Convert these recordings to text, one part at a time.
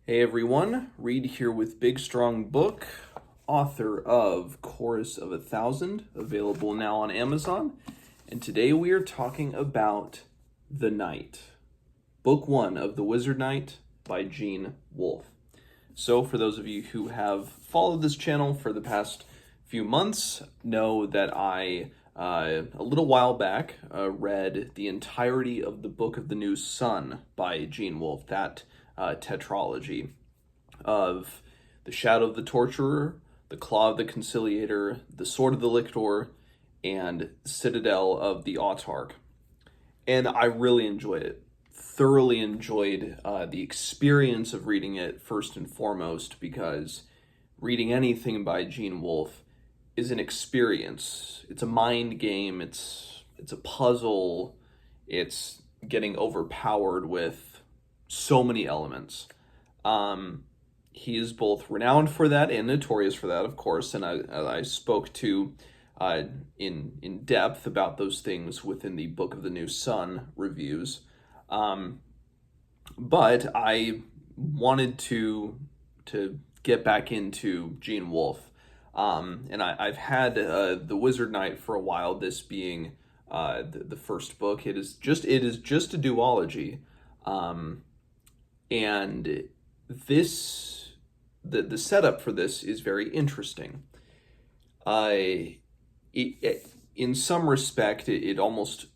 Hey everyone, Reed here with Big Strong Book, author of Chorus of 1,000, available now on Amazon. And today we are talking about The Knight, Book 1 of The Wizard Knight by Gene Wolfe. So for those of you who have followed this channel for the past few months, know that I, a little while back, read the entirety of the Book of the New Sun by Gene Wolfe, that tetralogy of The Shadow of the Torturer, The Claw of the Conciliator, The Sword of the Lictor, and Citadel of the Autarch. And I really enjoyed it. Thoroughly enjoyed the experience of reading it first and foremost, because reading anything by Gene Wolfe is an experience. It's a mind game. It's a puzzle. It's getting overpowered with so many elements. He is both renowned for that and notorious for that, of course, and I spoke to in depth about those things within the Book of the New Sun reviews. But I wanted to get back into Gene Wolfe, and I've had The Wizard Knight for a while. This being the first book. It is just a duology. And this, the setup for this is very interesting. In some respect, it almost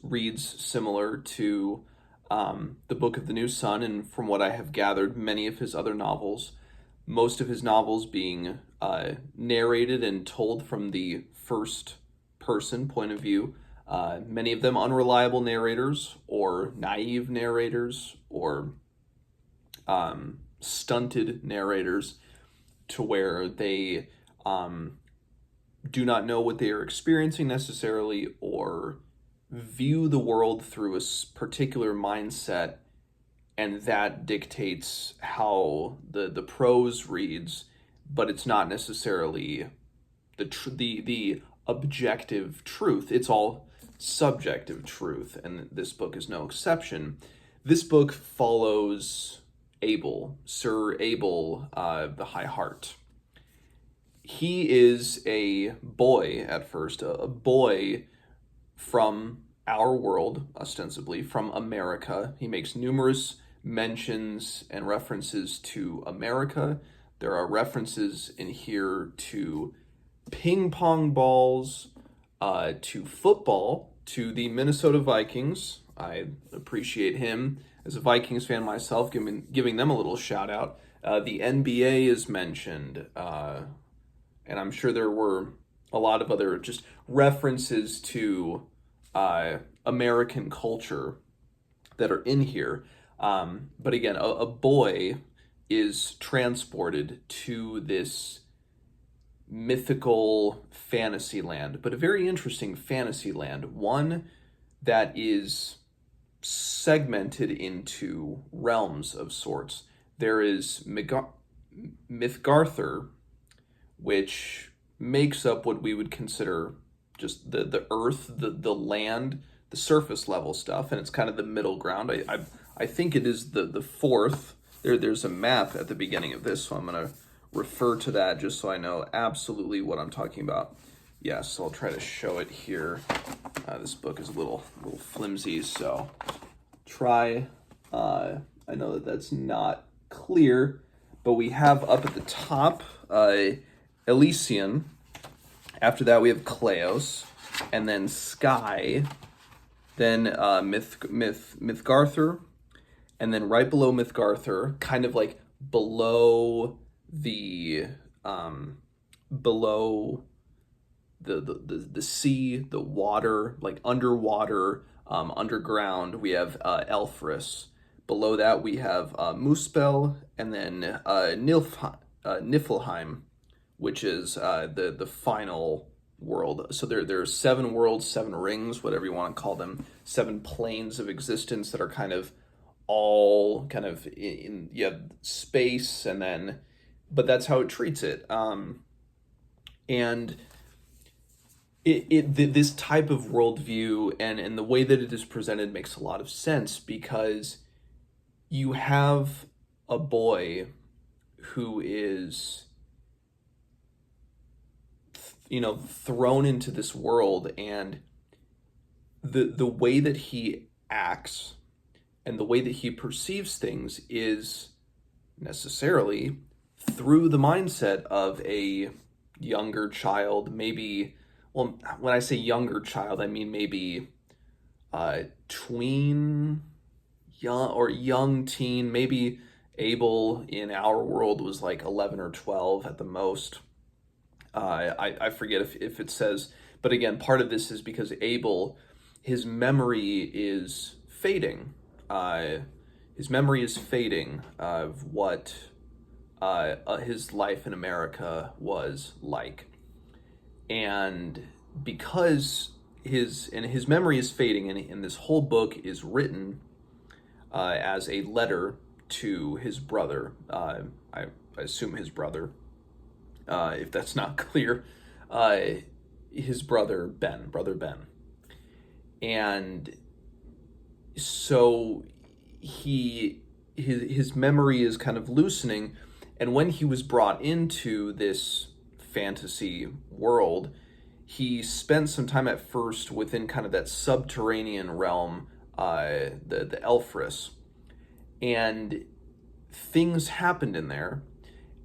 reads similar to the Book of the New Sun, and from what I have gathered, many of his other novels, most of his novels being narrated and told from the first person point of view. Many of them unreliable narrators or naive narrators or stunted narrators, to where they do not know what they are experiencing necessarily, or view the world through a particular mindset, and that dictates how the prose reads, but it's not necessarily the objective truth. It's all subjective truth, and this book is no exception. This book follows Abel, Sir Abel, the High Heart. He is a boy at first, a boy from our world, ostensibly from America. He makes numerous mentions and references to America. There are references in here to ping pong balls, to football, to the Minnesota Vikings. I appreciate him as a Vikings fan myself, giving them a little shout out. The NBA is mentioned, and I'm sure there were a lot of other just references to American culture that are in here. But again, a boy is transported to this mythical fantasy land, but a very interesting fantasy land, one that is segmented into realms of sorts. There is Mythgarther, which makes up what we would consider just the earth, the land, the surface level stuff, and it's kind of the middle ground. I think it is the fourth. There's a map at the beginning of this, so I'm going to refer to that just so I know absolutely what I'm talking about. Yes, I'll try to show it here. This book is a little flimsy, so try. I know that that's not clear, but we have up at the top Elysian. After that, we have Kleos, and then Sky, then Mythgarther, and then right below Mythgarther, kind of like below the the sea, the water, like underwater, underground, we have Elfris. Below that we have Muspel, and then Niflheim, which is the final world. So there's 7 worlds, 7 rings, whatever you want to call them, 7 planes of existence that are kind of all kind of in you have space, and then, but that's how it treats it. And this type of worldview and the way that it is presented makes a lot of sense, because you have a boy who is, thrown into this world, and the way that he acts and the way that he perceives things is necessarily through the mindset of a younger child, maybe, well, when I say younger child, I mean maybe tween, young teen, maybe Abel in our world was like 11 or 12 at the most. I forget if it says, but again, part of this is because Abel, his memory is fading. His memory is fading of what his life in America was like. And because his memory is fading, and this whole book is written as a letter to his brother. I assume his brother, if that's not clear, his brother Ben, and so his memory is kind of loosening, and when he was brought into this fantasy world, he spent some time at first within kind of that subterranean realm, the Elfris, and things happened in there,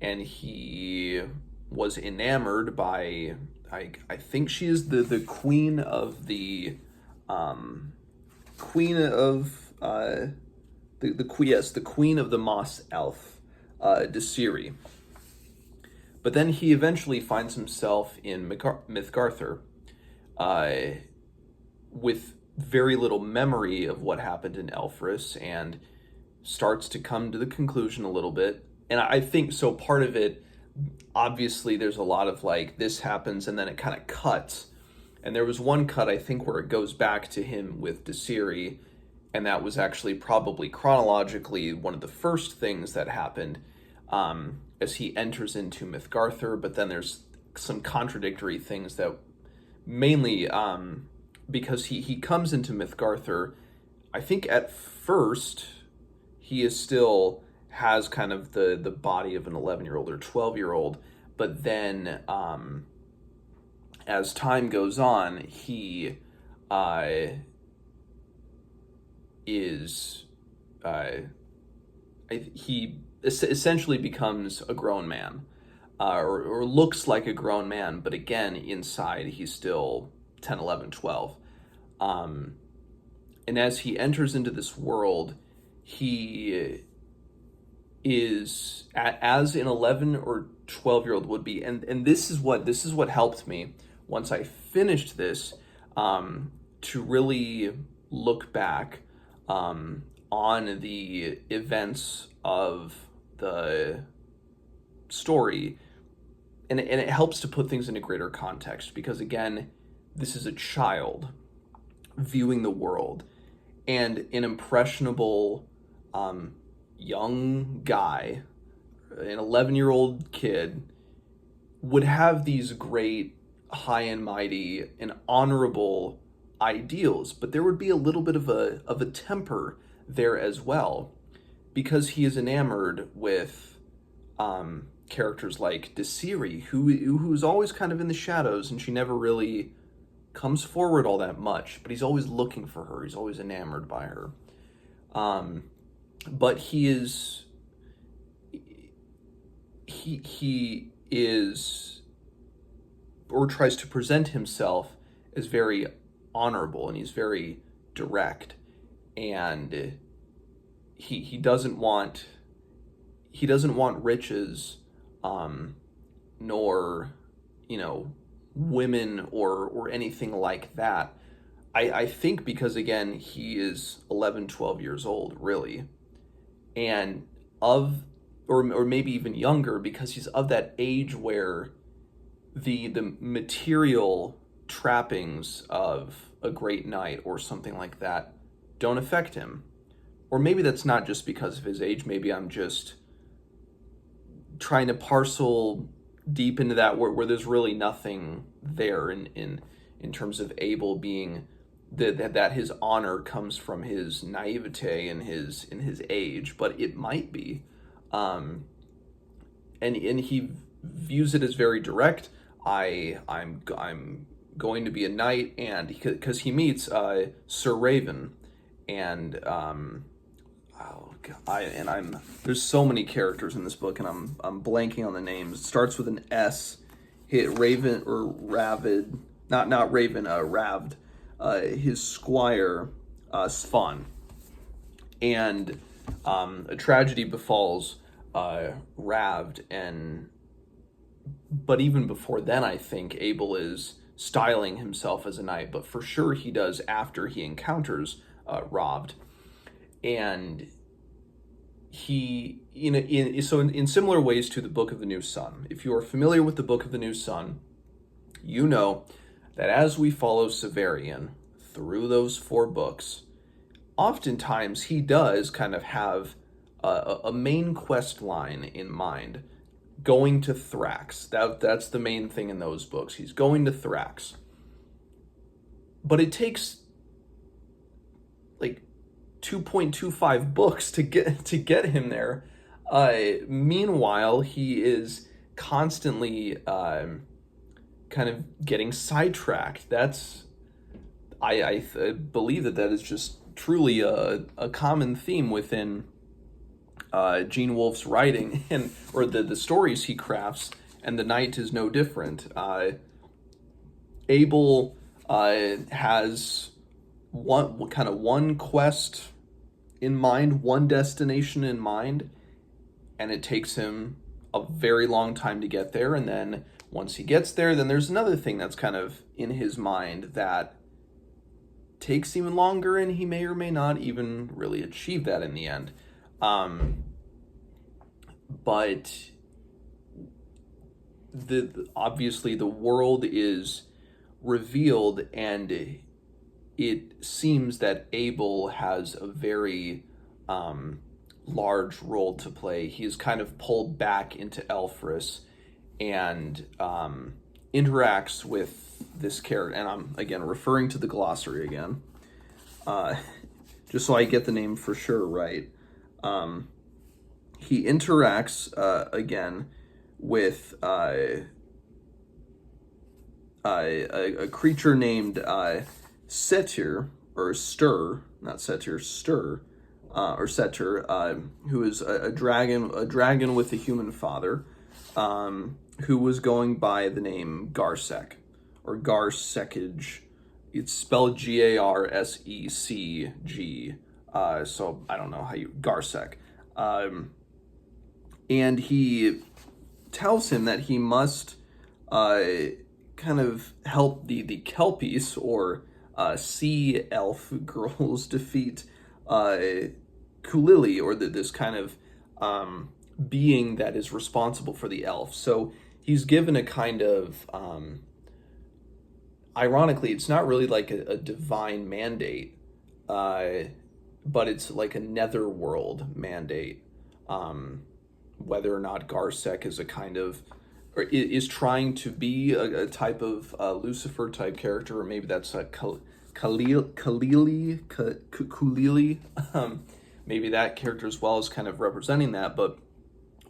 and he was enamored by, I think she is the queen of the queen of the queen of the Moss Elf, Desiri. But then he eventually finds himself in Mythgarther, with very little memory of what happened in Elfris, and starts to come to the conclusion a little bit. And I think so part of it, obviously there's a lot of like, this happens and then it kind of cuts. And there was one cut, I think, where it goes back to him with Desiri, and that was actually probably chronologically one of the first things that happened as he enters into Mythgarther. But then there's some contradictory things that mainly because he comes into Mythgarther, I think at first he is still has kind of the body of an 11-year-old or 12-year-old, but then as time goes on, he he essentially becomes a grown man, or looks like a grown man, but again, inside he's still 10, 11, 12. And as he enters into this world, he is as an 11 or 12-year-old would be, and this is what helped me once I finished this, to really look back on the events of the story, and it helps to put things into greater context, because again, this is a child viewing the world, and an impressionable young guy, an 11-year-old kid, would have these great, high and mighty and honorable ideals, but there would be a little bit of a temper there as well, because he is enamored with characters like Desiri, who's always kind of in the shadows, and she never really comes forward all that much, but he's always looking for her, he's always enamored by her. But he is or tries to present himself as very honorable, and he's very direct, and he doesn't want riches, nor women or anything like that. I think because again, he is 11, 12 years old, really, and or maybe even younger, because he's of that age where the material trappings of a great knight or something like that don't affect him. Or maybe that's not just because of his age. Maybe I'm just trying to parcel deep into that where there's really nothing there in terms of Abel being that his honor comes from his naivete and his age, but it might be. um, and he views it as very direct. I'm going to be a knight, and because he meets Sir Raven, and oh God, I'm there's so many characters in this book, and I'm blanking on the names. It starts with an S. Hit Raven or Ravid, not Raven, Ravd, his squire, Svan, and a tragedy befalls Ravd, and but even before then, I think Abel is styling himself as a knight, but for sure he does after he encounters Ravd, and he in similar ways to the Book of the New Sun. If you are familiar with the Book of the New Sun, you know that as we follow Severian through those 4 books, oftentimes he does kind of have a main quest line in mind, going to Thrax. That's the main thing in those books. He's going to Thrax. But it takes like 2.25 books to get him there. Meanwhile, he is constantly kind of getting sidetracked. I believe that is just truly a common theme within Gene Wolfe's writing, or the stories he crafts, and the Knight is no different. Abel has one quest in mind, one destination in mind, and it takes him a very long time to get there. And then once he gets there, then there's another thing that's kind of in his mind that takes even longer, and he may or may not even really achieve that in the end. But obviously the world is revealed, and it seems that Abel has a very large role to play. He's kind of pulled back into Elfris and interacts with this character. And I'm, again, referring to the glossary again, just so I get the name for sure right. He interacts, again, with a creature named Setir, or Stir, not Setir, Stir, or Setir, who is a dragon with a human father, who was going by the name Garsek, or Garsekage. It's spelled Garsecg, so I don't know how you, Garsek. And he tells him that he must kind of help the Kelpies, or sea elf girls, defeat Kulili, or this kind of being that is responsible for the elves. So he's given a kind of, ironically, it's not really like a divine mandate, but it's like a netherworld mandate. Whether or not Garsek is a kind of, or is trying to be a type of Lucifer type character, or maybe that's a Kulili. Maybe that character as well is kind of representing that. But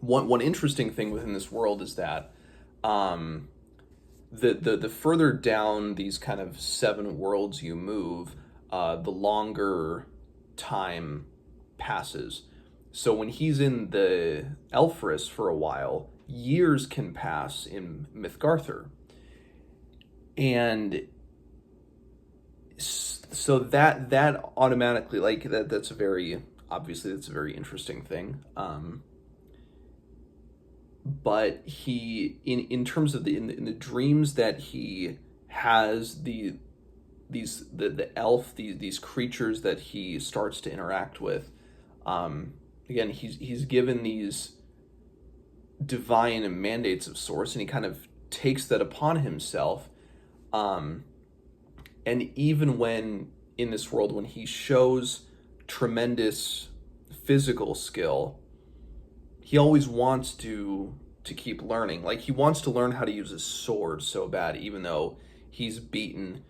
one interesting thing within this world is that the further down these kind of 7 worlds you move, the longer time passes. So when he's in the Elfris for a while, years can pass in Mythgarthur. And so that automatically, like, that's a very, obviously that's a very interesting thing. But he, in terms of in the dreams that he has, the elf, these creatures that he starts to interact with, again, he's given these divine mandates of sorts, and he kind of takes that upon himself. And even when in this world, when he shows tremendous physical skill, he always wants to keep learning. Like, he wants to learn how to use his sword so bad, even though he's beaten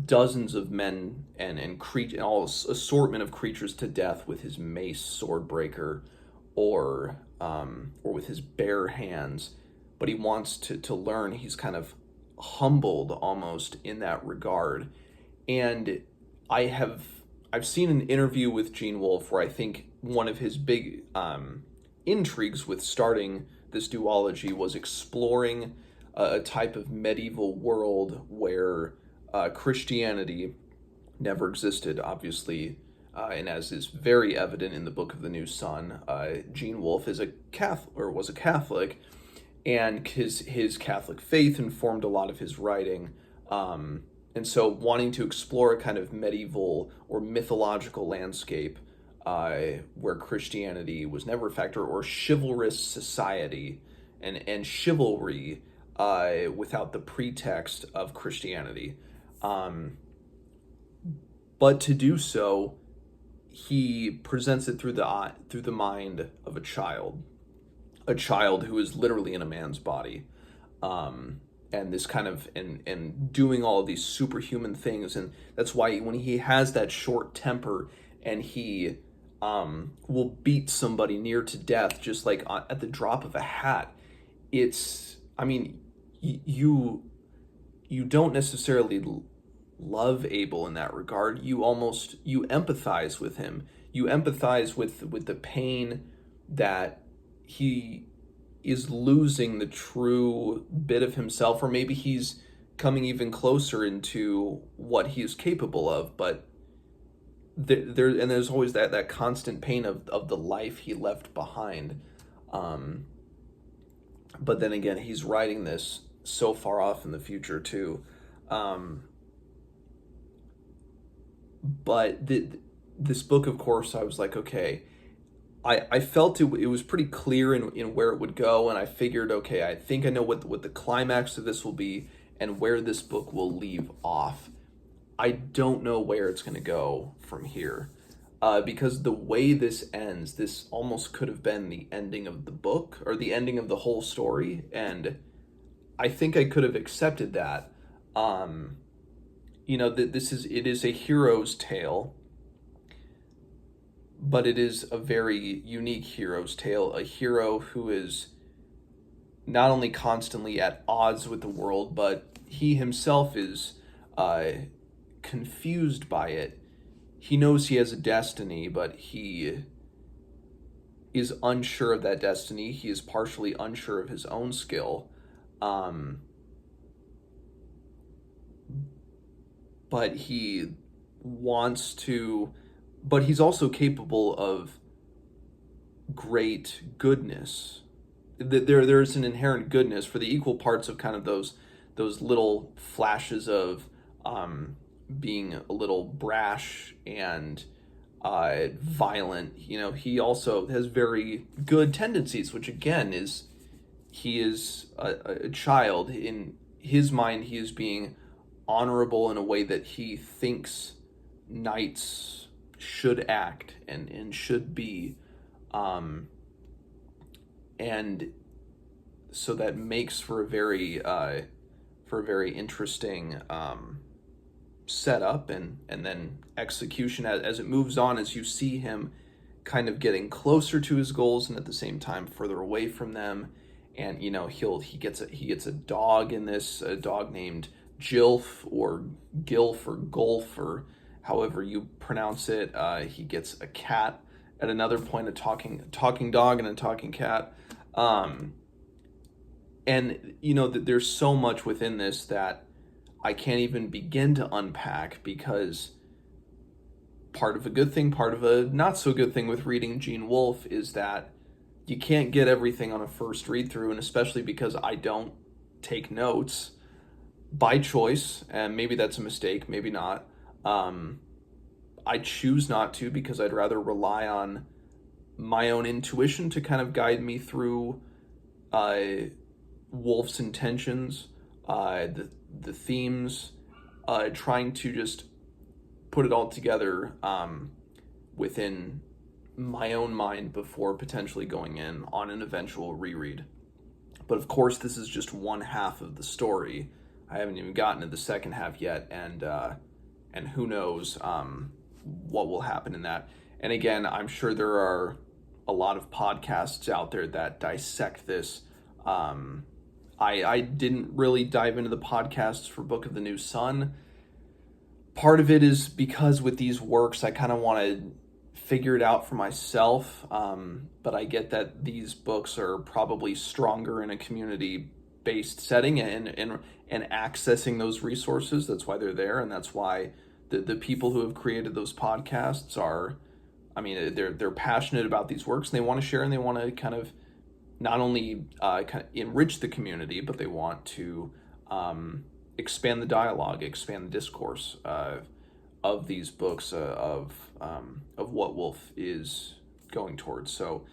dozens of men and all assortment of creatures to death with his mace Swordbreaker, or or with his bare hands, but he wants to learn. He's kind of humbled almost in that regard. And I have I've seen an interview with Gene Wolfe where I think one of his big intrigues with starting this duology was exploring a type of medieval world where Christianity never existed, obviously, and as is very evident in the Book of the New Sun, Gene Wolfe is a Catholic, or was a Catholic, and his Catholic faith informed a lot of his writing. And so, wanting to explore a kind of medieval or mythological landscape where Christianity was never a factor, or chivalrous society and chivalry without the pretext of Christianity. But to do so, he presents it through the mind of a child who is literally in a man's body, and this kind of and doing all of these superhuman things, and that's why when he has that short temper and he will beat somebody near to death just like at the drop of a hat. It's, I mean, you don't necessarily love Abel in that regard. You empathize with him. You empathize with the pain that he is losing the true bit of himself, or maybe he's coming even closer into what he is capable of. But there's always that constant pain of the life he left behind. But then again, he's writing this so far off in the future too. But this book, of course, I was like, okay, I felt it was pretty clear in where it would go, and I figured, okay, I think I know what the climax of this will be and where this book will leave off. I don't know where it's going to go from here, because the way this ends, this almost could have been the ending of the book or the ending of the whole story, and I think I could have accepted that. It is a hero's tale, but it is a very unique hero's tale, a hero who is not only constantly at odds with the world, but he himself is confused by it. He knows he has a destiny, but he is unsure of that destiny. He is partially unsure of his own skill. But he wants to, but he's also capable of great goodness. There's an inherent goodness for the equal parts of kind of those little flashes of being a little brash and violent. He also has very good tendencies, which again he is a child. In his mind, he is being honorable in a way that he thinks knights should act and should be. And so that makes for a very interesting setup and then execution as it moves on, as you see him kind of getting closer to his goals and at the same time further away from them. And he gets a dog in this, a dog named Gilf or Gilf or Golf or however you pronounce it. He gets a cat at another point, a talking dog and a talking cat. And there's so much within this that I can't even begin to unpack, because part of a good thing, part of a not so good thing with reading Gene Wolfe is that you can't get everything on a first read through, and especially because I don't take notes by choice, and maybe that's a mistake, maybe not. I choose not to, because I'd rather rely on my own intuition to kind of guide me through Wolfe's intentions, the themes, trying to just put it all together within my own mind before potentially going in on an eventual reread. But of course, this is just one half of the story. I haven't even gotten to the second half yet, and who knows what will happen in that. And again, I'm sure there are a lot of podcasts out there that dissect this. I didn't really dive into the podcasts for Book of the New Sun. Part of it is because with these works, I kind of want to figure it out for myself. But I get that these books are probably stronger in a community-based setting and accessing those resources. That's why they're there, and that's why the people who have created those podcasts are, I mean, they're passionate about these works, and they want to share, and they want to kind of not only kind of enrich the community, but they want to expand the dialogue, expand the discourse of these books, of what Wolfe is going towards. So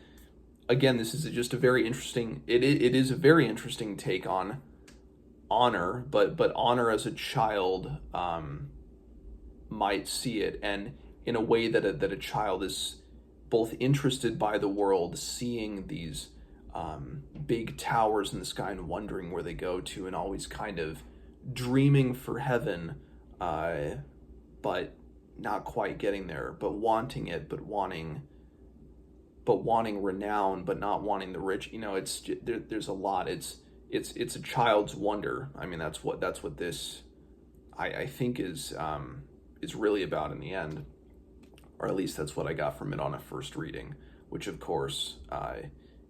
again, this is just a very interesting. It is a very interesting take on honor, but honor as a child might see it, and in a way that a child is both interested by the world, seeing these big towers in the sky and wondering where they go to, and always kind of dreaming for heaven, but not quite getting there, but wanting it, but wanting renown, but not wanting the rich. It's there's a lot. It's a child's wonder. I mean, that's what this I think is really about in the end, or at least that's what I got from it on a first reading, which of course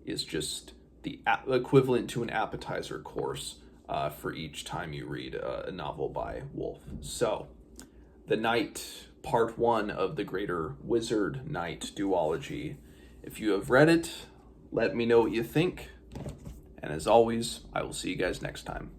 is just the equivalent to an appetizer course for each time you read a novel by Wolfe. So, The Knight, Part 1 of the Greater Wizard Knight duology. If you have read it, let me know what you think. And as always, I will see you guys next time.